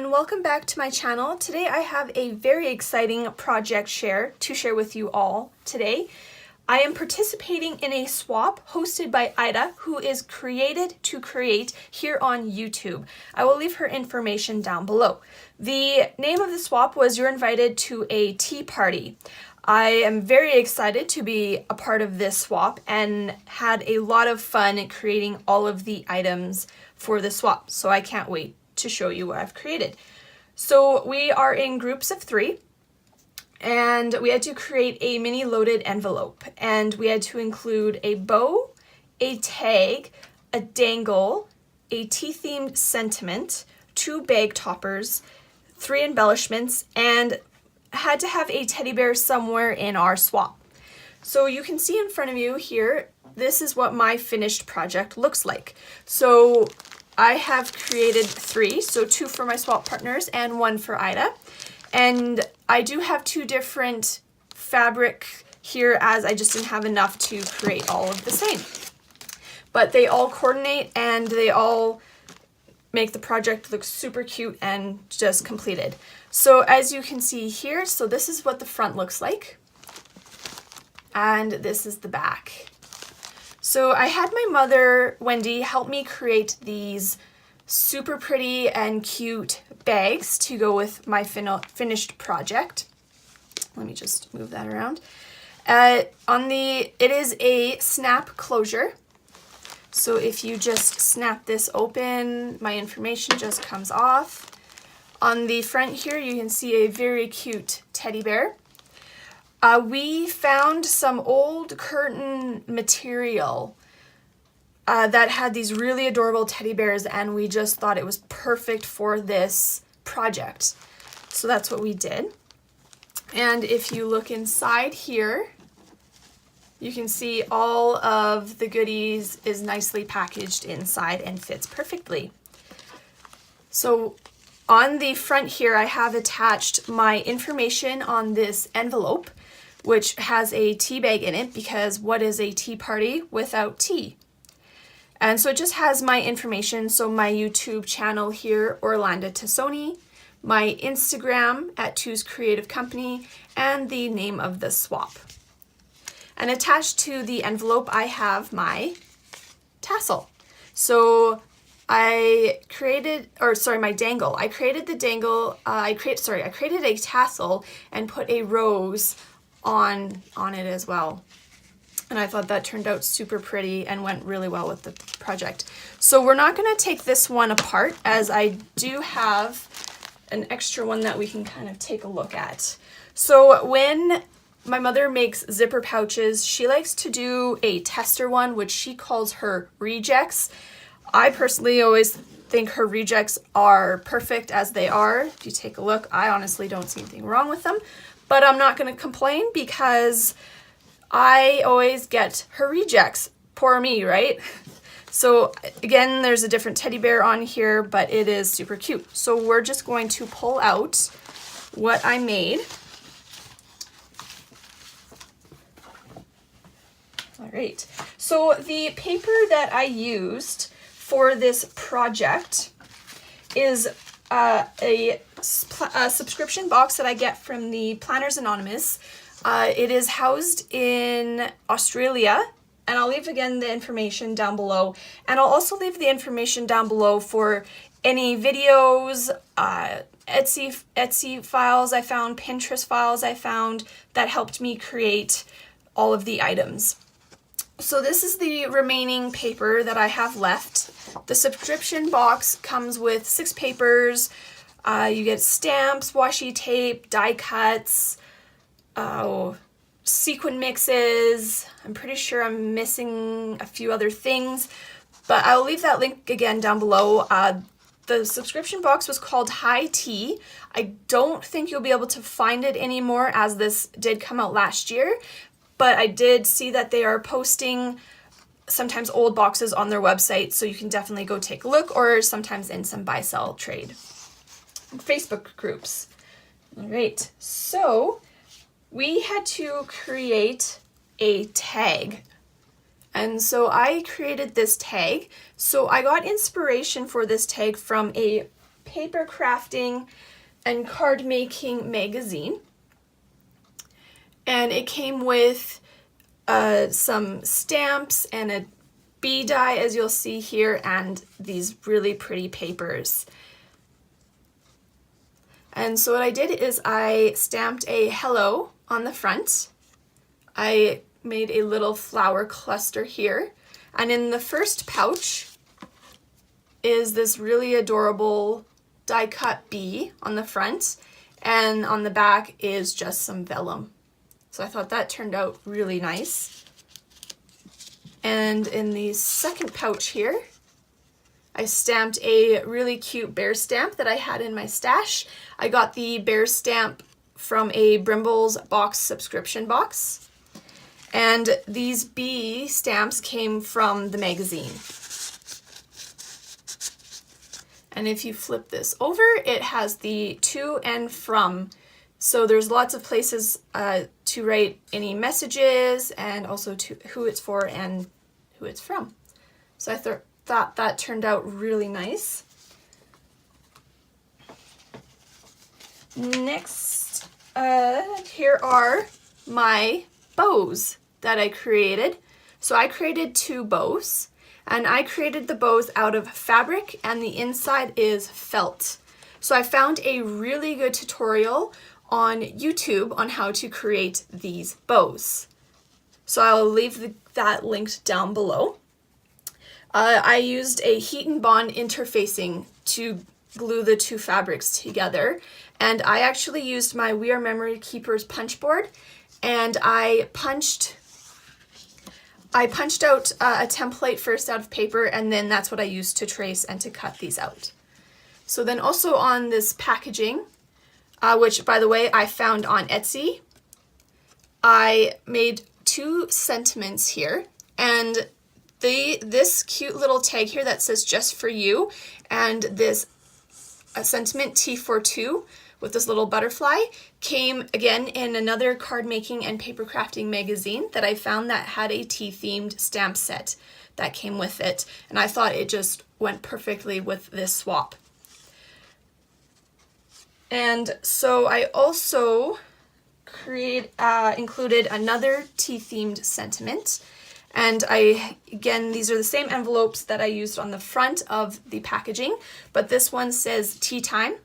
and welcome back to my channel. Today I have a very exciting project to share with you all today. I am participating in a swap hosted by Ida, who is Created to Create here on YouTube. I will leave her information down below. The name of the swap was You're Invited to a Tea Party. I am very excited to be a part of this swap and had a lot of fun creating all of the items for the swap, so I can't wait to show you what I've created. So we are in groups of 3, and we had to create a mini loaded envelope, and we had to include a bow, a tag, a dangle, a tea-themed sentiment, 2 bag toppers, 3 embellishments, and had to have a teddy bear somewhere in our swap. So you can see in front of you here, this is what my finished project looks like. So I have created 3, so 2 for my swap partners and 1 for Ida. And I do have 2 different fabric here, as I just didn't have enough to create all of the same. But they all coordinate and they all make the project look super cute and just completed. So as you can see here, so this is what the front looks like. And this is the back. So I had my mother, Wendy, help me create these super pretty and cute bags to go with my finished project. Let me just move that around. It is a snap closure. So if you just snap this open, my information just comes off. On the front here, you can see a very cute teddy bear. We found some old curtain material that had these really adorable teddy bears, and we just thought it was perfect for this project. So that's what we did. And if you look inside here, you can see all of the goodies is nicely packaged inside and fits perfectly. So on the front here, I have attached my information on this envelope, which has a tea bag in it, because what is a tea party without tea? And so it just has my information, so my YouTube channel here, Orlanda Tassone, my Instagram at Two's Creative Company, and the name of the swap. And attached to the envelope, I have my tassel. So I created, my dangle. I created the dangle, I created a tassel and put a rose on it as well. And I thought that turned out super pretty and went really well with the project. So we're not going to take this one apart, as I do have an extra one that we can kind of take a look at. So when my mother makes zipper pouches, she likes to do a tester one, which she calls her rejects. I personally always think her rejects are perfect as they are. If you take a look, I honestly don't see anything wrong with them, but I'm not going to complain because I always get her rejects. Poor me, right? So again, there's a different teddy bear on here, but it is super cute. So we're just going to pull out what I made. All right, so the paper that I used for this project is a subscription box that I get from the Planners Anonymous. It is housed in Australia, and I'll leave again the information down below. And I'll also leave the information down below for any videos, Etsy files I found, Pinterest files I found that helped me create all of the items. So this is the remaining paper that I have left. The subscription box comes with 6 papers. You get stamps, washi tape, die cuts, sequin mixes. I'm pretty sure I'm missing a few other things, but I'll leave that link again down below. The subscription box was called High Tea. I don't think you'll be able to find it anymore, as this did come out last year, but I did see that they are posting sometimes old boxes on their website, so you can definitely go take a look, or sometimes in some buy-sell trade Facebook groups. All right, so we had to create a tag. And so I created this tag. So I got inspiration for this tag from a Paper Crafting and Card Making magazine. And it came with some stamps and a bee die, as you'll see here, and these really pretty papers. And so what I did is I stamped a hello on the front. I made a little flower cluster here. And in the first pouch is this really adorable die cut bee on the front. And on the back is just some vellum. So I thought that turned out really nice. And in the second pouch here, I stamped a really cute bear stamp that I had in my stash. I got the bear stamp from a Brimble's box subscription box. And these bee stamps came from the magazine. And if you flip this over, it has the to and from. So there's lots of places to write any messages and also to who it's for and who it's from. So I thought that turned out really nice. Next, here are my bows that I created. So I created 2 bows, and I created the bows out of fabric and the inside is felt. So I found a really good tutorial on YouTube on how to create these bows. So I'll leave that linked down below. I used a heat and bond interfacing to glue the 2 fabrics together, and I actually used my We Are Memory Keepers punch board, and I punched out a template first out of paper, and then that's what I used to trace and to cut these out. So then also on this packaging, which by the way I found on Etsy, I made 2 sentiments here, and this cute little tag here that says just for you, and this sentiment T42 with this little butterfly came again in another card making and paper crafting magazine that I found that had a tea themed stamp set that came with it, and I thought it just went perfectly with this swap. And so I also included another tea-themed sentiment, and again, these are the same envelopes that I used on the front of the packaging, but this one says tea time.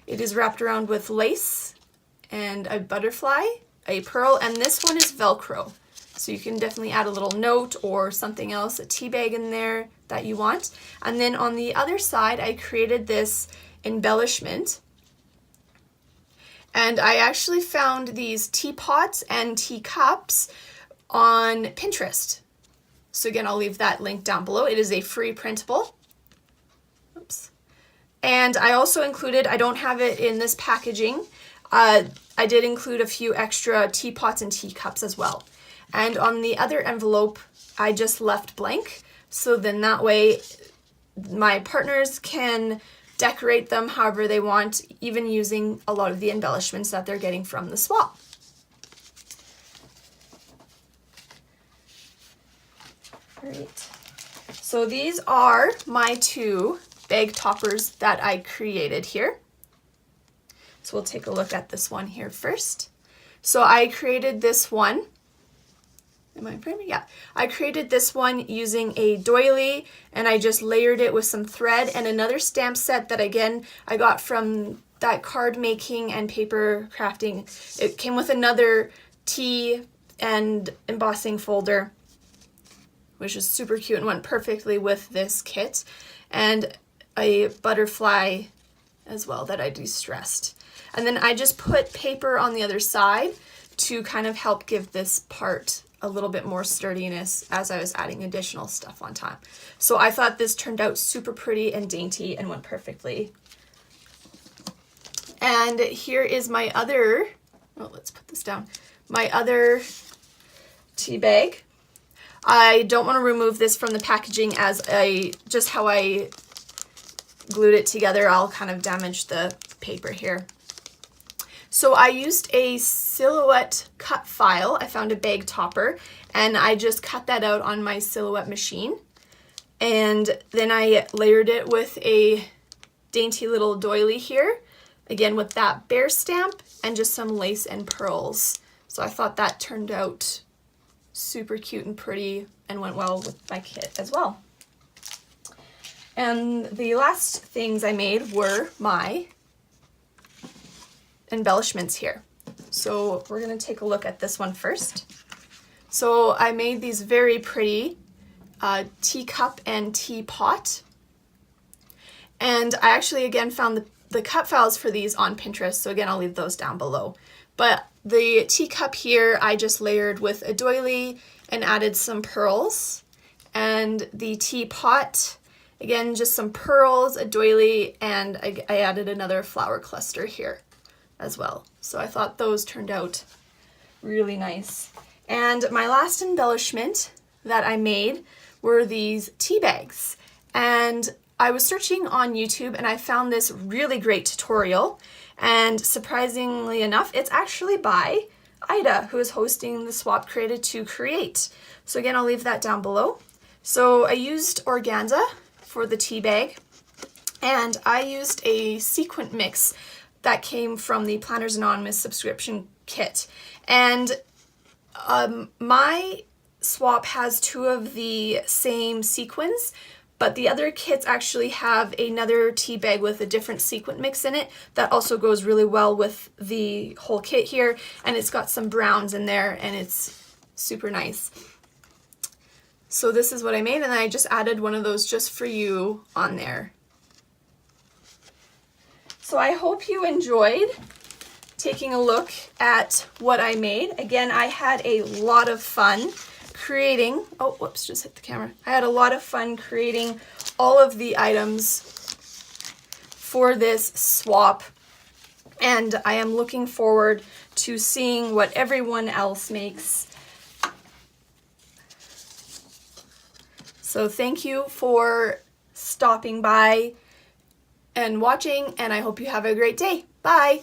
It is wrapped around with lace and a butterfly, a pearl, and this one is Velcro. So you can definitely add a little note or something else, a tea bag in there that you want. And then on the other side, I created this embellishment. And I actually found these teapots and teacups on Pinterest. So again, I'll leave that link down below. It is a free printable. Oops. And I also included, I don't have it in this packaging, I did include a few extra teapots and teacups as well. And on the other envelope, I just left blank. So then that way my partners can decorate them however they want, even using a lot of the embellishments that they're getting from the swap. Great. So these are my 2 bag toppers that I created here. So we'll take a look at this one here first. So I created this one. Am I framing? Yeah. I created this one using a doily, and I just layered it with some thread and another stamp set that again I got from that card making and paper crafting. It came with another tea and embossing folder, which is super cute and went perfectly with this kit, and a butterfly as well that I de-stressed. And then I just put paper on the other side to kind of help give this part a little bit more sturdiness as I was adding additional stuff on top. So I thought this turned out super pretty and dainty and went perfectly. And here is my other, oh, let's put this down, my other tea bag. I don't want to remove this from the packaging as just how I glued it together, I'll kind of damage the paper here. So I used a silhouette cut file. I found a bag topper and I just cut that out on my silhouette machine. And then I layered it with a dainty little doily here, again with that bear stamp and just some lace and pearls. So I thought that turned out super cute and pretty and went well with my kit as well. And the last things I made were my embellishments here. So we're going to take a look at this one first. So I made these very pretty teacup and teapot. And I actually again found the cut files for these on Pinterest, so again I'll leave those down below. But the teacup here I just layered with a doily and added some pearls. And the teapot, again just some pearls, a doily, and I added another flower cluster here as well. So I thought those turned out really nice. And my last embellishment that I made were these tea bags. And I was searching on YouTube and I found this really great tutorial, and surprisingly enough, it's actually by Ida, who is hosting the swap Created to Create. So again, I'll leave that down below. So I used organza for the tea bag, and I used a sequin mix that came from the Planners Anonymous subscription kit. And my swap has 2 of the same sequins, but the other kits actually have another tea bag with a different sequin mix in it that also goes really well with the whole kit here, and it's got some browns in there and it's super nice. So this is what I made, and then I just added one of those just for you on there. So I hope you enjoyed taking a look at what I made. Again, I had a lot of fun creating, oh whoops, just hit the camera. I had a lot of fun creating all of the items for this swap, and I am looking forward to seeing what everyone else makes. So thank you for stopping by and watching, and I hope you have a great day. Bye!